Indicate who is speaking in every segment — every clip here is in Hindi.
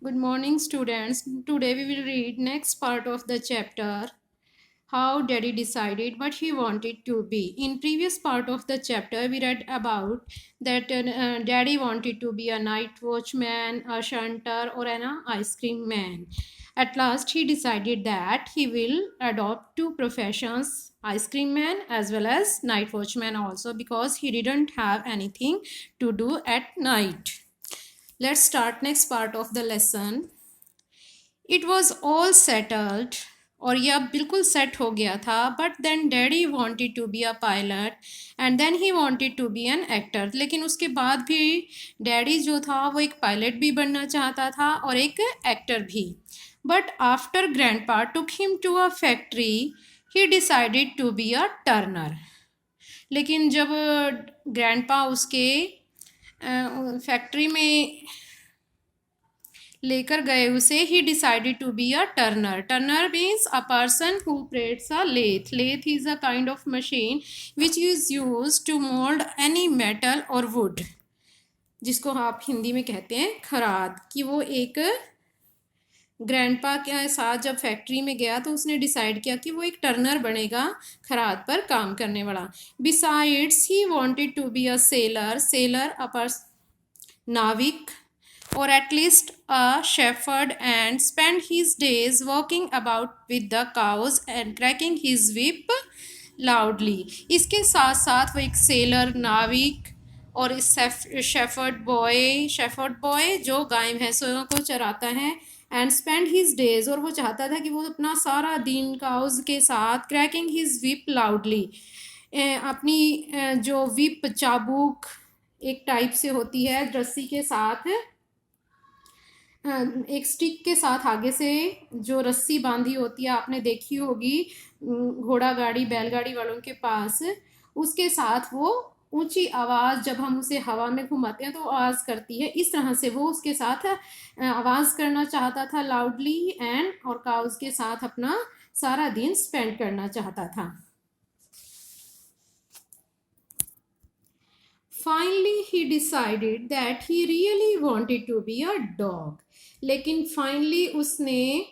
Speaker 1: Good morning, students. Today we will read next part of the chapter how Daddy decided what he wanted to be. In previous part of the chapter, we read about that Daddy wanted to be a night watchman, a shunter, or an ice cream man. At last, he decided that he will adopt two professions, ice cream man as well as night watchman also, because he didn't have anything to do at night. Let's start next part of the lesson. It was all settled और यह बिल्कुल सेट हो गया था but then daddy wanted to be a pilot and then he wanted to be an actor. लेकिन उसके बाद भी डैडी जो था वो एक पायलट भी बनना चाहता था और एक एक्टर भी। But after grandpa took him to a factory he decided to be a turner. लेकिन जब ग्रैंडपा उसके फैक्ट्री में लेकर गए उसे, he decided to be a turner. Turner means a person who operates a lathe. Lathe is a kind of machine which is use to mould any metal और वुड, जिसको आप हिंदी में कहते हैं खराद। कि वो एक ग्रैंडपा के साथ जब फैक्ट्री में गया तो उसने डिसाइड किया कि वो एक टर्नर बनेगा, खराद पर काम करने वाला। Besides he wanted to be a sailor. Sailor a नाविक, or at least a shepherd, and spend his days walking about with the cows and cracking his whip loudly. इसके साथ साथ वो एक सेलर, नाविक और शेफर्ड बॉय जो गाय भैंसों को चराता है, एंड स्पेंड हिज डेज, और वो चाहता था कि वो अपना सारा दिन काउज के साथ, क्रैकिंग हिज विप लाउडली, अपनी जो विप चाबुक एक टाइप से होती है रस्सी के साथ, एक स्टिक के साथ आगे से जो रस्सी बांधी होती है, आपने देखी होगी घोड़ा गाड़ी बैलगाड़ी वालों के पास, उसके साथ वो ऊंची आवाज़ जब हम उसे हवा में घुमाते हैं तो आवाज़ करती है। इस तरह से वो उसके साथ आवाज़ करना चाहता था लाउडली, एंड और काउज के साथ अपना सारा दिन स्पेंड करना चाहता था। Finally, he decided that he really wanted to be a dog. लेकिन फाइनली उसने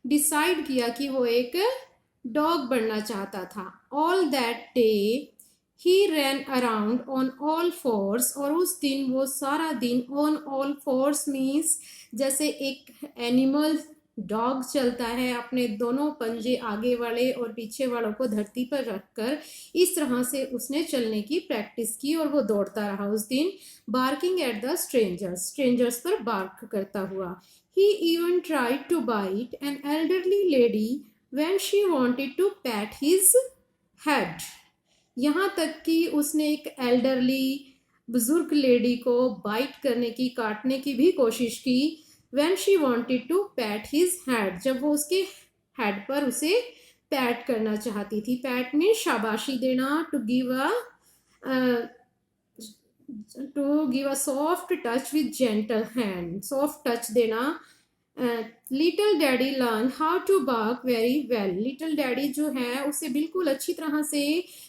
Speaker 1: डिसाइड किया कि वो एक डॉग बनना चाहता था। All that day he ran around on all fours, और उस दिन वो सारा दिन ऑन ऑल फोर्स मीन्स जैसे एक एनिमल डॉग चलता है अपने दोनों पंजे आगे वाले और पीछे वालों को धरती पर रखकर, इस तरह से उसने चलने की प्रैक्टिस की और वो दौड़ता रहा उस दिन, बार्किंग एट द स्ट्रेंजर्स पर बार्क करता हुआ। He even tried to bite an elderly lady when she wanted to pat his head. यहाँ तक कि उसने एक एल्डरली बुजुर्ग लेडी को बाइट करने की, काटने की भी कोशिश की। when she wanted to pat his head, जब वो उसके हेड पर उसे पैट करना चाहती थी। पैट में शाबाशी देना, to give a soft touch with gentle hand, soft touch देना। Little daddy learn how to bark very well. Little daddy जो है उसे बिल्कुल अच्छी तरह से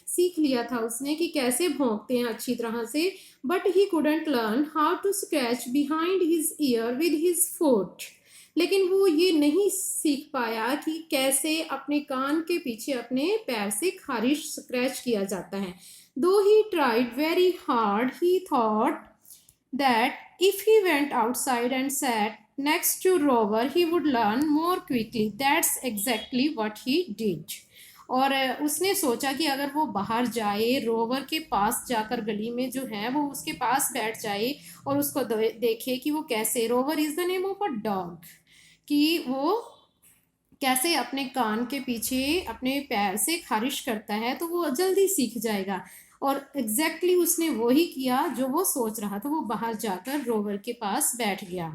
Speaker 1: सीख लिया था उसने कि कैसे भौंकते हैं अच्छी तरह से, but he couldn't learn how to scratch behind his ear with his foot. लेकिन वो ये नहीं सीख पाया कि कैसे अपने कान के पीछे अपने पैर से खारिश स्क्रैच किया जाता है। दो he tried very hard, he thought that if he went outside and sat next to Rover, he would learn more quickly. That's exactly what he did. और उसने सोचा कि अगर वो बाहर जाए, रोवर के पास जाकर गली में जो है वो उसके पास बैठ जाए और उसको देखे कि वो कैसे, rover is the name of a dog, कि वो कैसे अपने कान के पीछे अपने पैर से खारिश करता है, तो वो जल्दी सीख जाएगा। और एग्जैक्टली उसने वो ही किया जो वो सोच रहा था। वो बाहर जाकर रोवर के पास बैठ गया।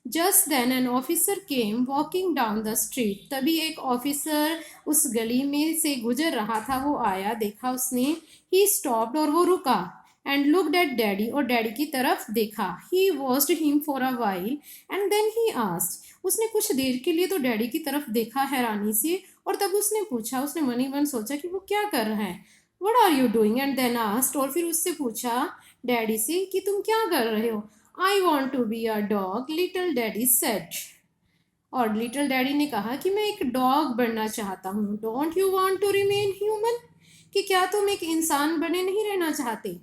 Speaker 1: Just then an officer came walking down the street. तभी एक ऑफिसर उस गली में से गुजर रहा था, वो आया, देखा उसने। ही स्टॉप्ड, और वो रुका, एंड लुक्ड एट डैडी, और डैडी की तरफ देखा। He watched him for a while and then he asked. उसने कुछ देर के लिए तो डैडी की तरफ देखा हैरानी से, और तब उसने पूछा, उसने मन ही मन सोचा कि वो क्या कर रहा है। What are you doing, and then asked, और फिर उससे पूछा डैडी से कि तुम क्या कर रहे हो। I want to be a dog, little daddy said. और लिटिल डैडी ने कहा कि मैं एक डॉग बनना चाहता हूँ. Don't you want to remain human? कि क्या तुम एक इंसान बने नहीं रहना चाहते?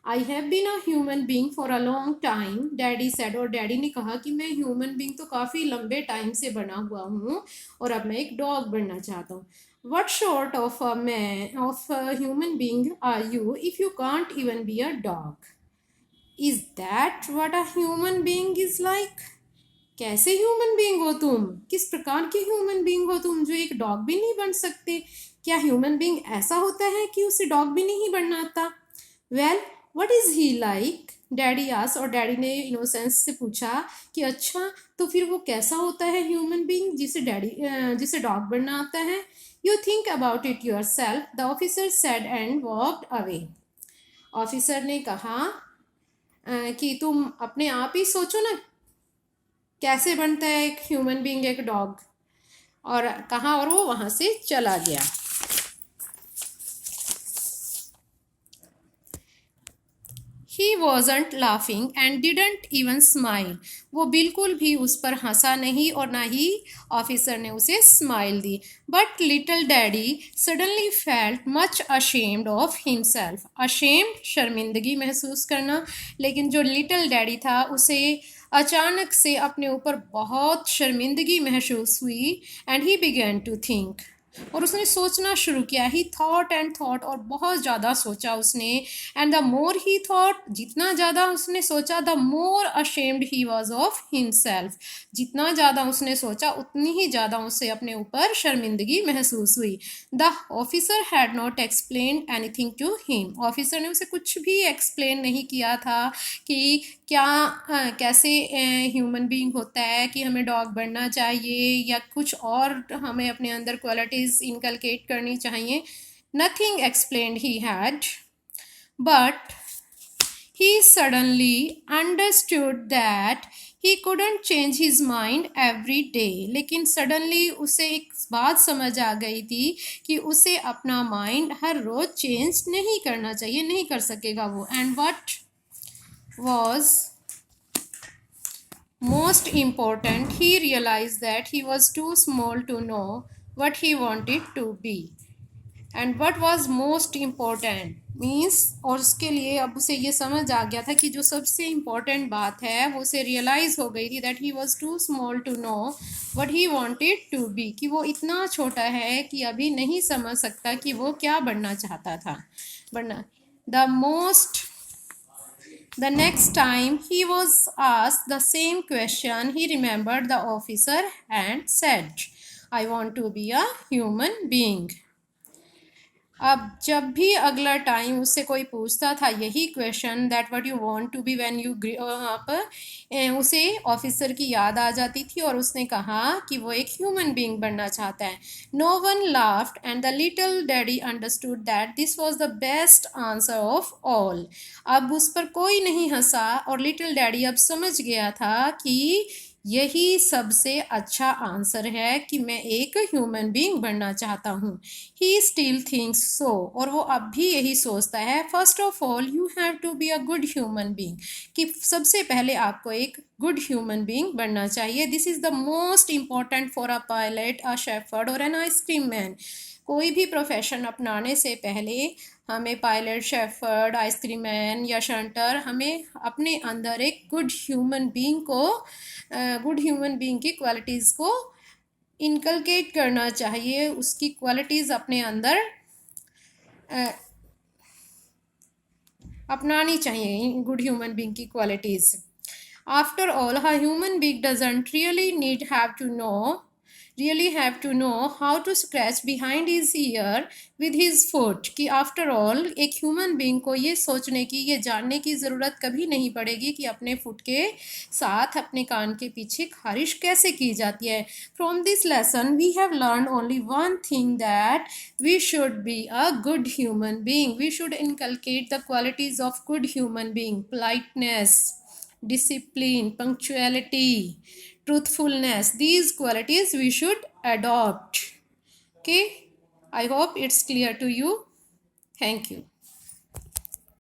Speaker 1: I have been a human being for a long time, daddy said. और डैडी ने कहा कि मैं ह्यूमन बींग तो काफ़ी लंबे टाइम से बना हुआ हूँ और अब मैं एक डॉग बनना चाहता हूँ. What short of a man of human being are you if you can't even be a dog? Is that what a human being is like? कैसे ह्यूमन बीइंग हो तुम? किस प्रकार के ह्यूमन बीइंग हो तुम जो एक डॉग भी नहीं बन सकते? क्या ह्यूमन बीइंग ऐसा होता है कि उसे डॉग भी नहीं बनना आता? Well, what is he like? Daddy आस. और डैडी ने इनोसेंस से पूछा कि अच्छा, तो फिर वो कैसा होता है ह्यूमन बीइंग जिसे डॉग बनना आता है? You think about it your self, the officer said and walked away. Officer ने कहा कि तुम अपने आप ही सोचो ना, कैसे बनता है एक ह्यूमन बीइंग एक डॉग. और कहा और वो वहां से चला गया. He wasn't laughing and didn't even smile. वो बिल्कुल भी उस पर हंसा नहीं और ना ही ऑफिसर ने उसे smile the. But little daddy suddenly felt much ashamed of himself. Ashamed, शर्मिंदगी महसूस करना. लेकिन जो लिटिल डैडी था उसे अचानक से अपने ऊपर बहुत शर्मिंदगी महसूस हुई. And he began to think. और उसने सोचना शुरू किया. He thought and thought. और बहुत ज़्यादा सोचा उसने. And the more he thought, जितना ज़्यादा उसने सोचा, the more ashamed he was of himself. जितना ज़्यादा उसने सोचा उतनी ही ज़्यादा उसे अपने ऊपर शर्मिंदगी महसूस हुई. The officer had not explain anything to him. Officer ने उसे कुछ भी एक्सप्लेन नहीं किया था कि क्या कैसे ह्यूमन बीइंग होता है, कि हमें डॉग बनना चाहिए या कुछ और हमें अपने अंदर क्वालिटीज़ इनकलकेट करनी चाहिए. Nothing explained he had. But he suddenly understood that he couldn't change his mind every day. लेकिन सडनली उसे एक बात समझ आ गई थी कि उसे अपना माइंड हर रोज चेंज नहीं करना चाहिए, नहीं कर सकेगा वो. And what was most important, he realized that he was too small to know what he wanted to be. And what was most important means, और उसके लिए अब उसे ये समझ आ गया था कि जो सबसे इम्पॉर्टेंट बात है वो उसे रियलाइज़ हो गई थी. That he was too small to know what he wanted to be. कि वो इतना छोटा है कि अभी नहीं समझ सकता कि वो क्या बनना चाहता था. बनना The next time he was asked the same question, he remembered the officer and said, I want to be a human being. अब जब भी अगला टाइम उससे कोई पूछता था यही question, that what you want to be when you grow up, उसे ऑफिसर की याद आ जाती थी और उसने कहा कि वो एक ह्यूमन बीइंग बनना चाहता है. No one laughed and the little daddy understood that this was the best answer of all. अब उस पर कोई नहीं हंसा और लिटिल डैडी अब समझ गया था कि यही सबसे अच्छा आंसर है कि मैं एक ह्यूमन बीइंग बनना चाहता हूँ. He still thinks so. और वो अब भी यही सोचता है. First of all you have to be a good human being. कि सबसे पहले आपको एक गुड ह्यूमन बीइंग बनना चाहिए. This is the most important for a pilot, a shepherd और एन आइसक्रीम मैन. कोई भी प्रोफेशन अपनाने से पहले हमें पायलट, शेफर्ड, आइसक्रीम मैन या शंटर, हमें अपने अंदर एक गुड ह्यूमन बीइंग की क्वालिटीज़ को इनकलकेट करना चाहिए. उसकी क्वालिटीज़ अपने अंदर अपनानी चाहिए, गुड ह्यूमन बीइंग की qualities. After all, a human being doesn't really have to know how to scratch behind his ear with his foot. कि आफ्टर ऑल एक ह्यूमन बीइंग को ये सोचने की, ये जानने की ज़रूरत कभी नहीं पड़ेगी कि अपने फुट के साथ अपने कान के पीछे खारिश कैसे की जाती है. From this lesson we have learn only one thing, that we should be a good human being. We should inculcate the qualities of good human being. Politeness, discipline, punctuality, truthfulness. These qualities we should adopt. Okay, I hope it's clear to you. Thank you.